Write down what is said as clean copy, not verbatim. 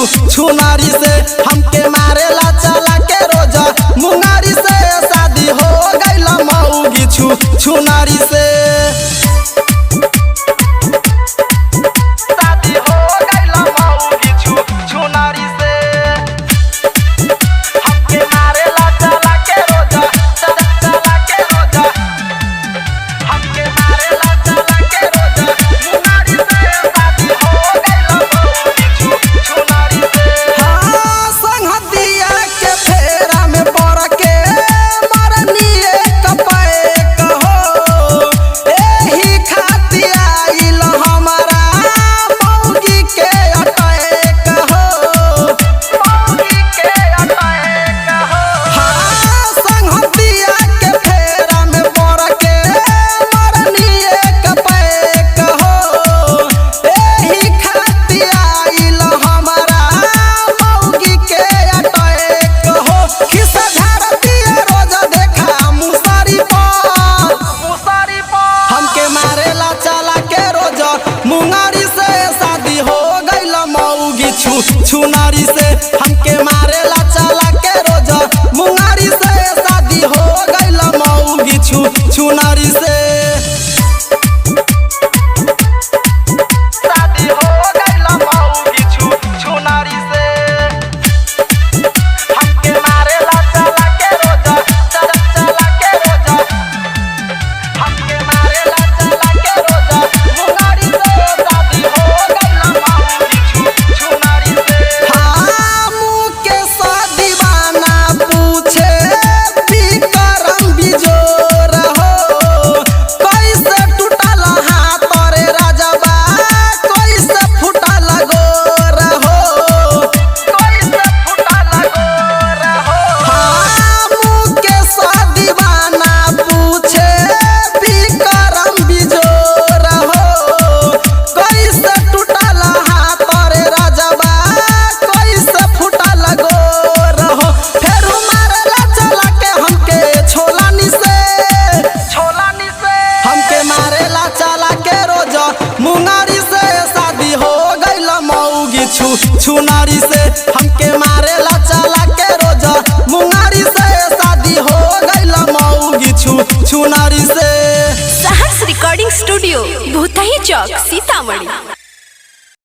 छुनारी से हमके मारेला चला के रोजा मुंगारी से शादी हो गइल मऊगी छुनारी से शादी हो गइल मऊगी छुनारी से हमके मारेला चला के रोजा हमके मारेला चला के रोजा मुंगारी से शादी हो गइल मऊगी छुनारी से हां संगतिया के फेरा में पड़ के मरनिए कपाए कहो एही खातिर आइल हमारा मऊगी के अटाए कहो मऊगी के अटाए कहो हां संगतिया के फेरा में पड़ के मरनिए कपाए कहो एही खातिर आइल हमारा मऊगी के अटाए कहो खिसा झाड़तिया रोज देखा मुसारी पर हमके मारेला चला के रोज मुंगारी से शादी हो गइल मऊगी छुनारी से हमके मारेला चला के रोज मुंगारी से शादी हो गइल मऊगी छुनारी से शादी हो गइल मऊगी छुनारी से हमके मारेला चला के रोजा हमके मारेला चला के रोजा मुंगारी से शादी हो गइल मऊगी छुनारी से हां मुके दीवाना पूछे विक्रम बिजोर हो कैसे टूटल हाथ रे राजबा कैसे फुटल गोर हो कैसे फुटल गोर हो हां मुके दीवाना पूछे विक्रम बिजोर हो कैसे टूटल हाथ रे राजबा कैसे फुटल गोर हो फेर मारेला चला के हमके छोलानी से हमके मारेला चला के रोज मुंगारी से शादी हो गइल मऊगी छुनारी से हमके मारेला चला के रोज मुंगारी से शादी हो गइल मऊगी छुनारी से साहस रिकॉर्डिंग स्टूडियो भूतही चौक सीतामढ़ी।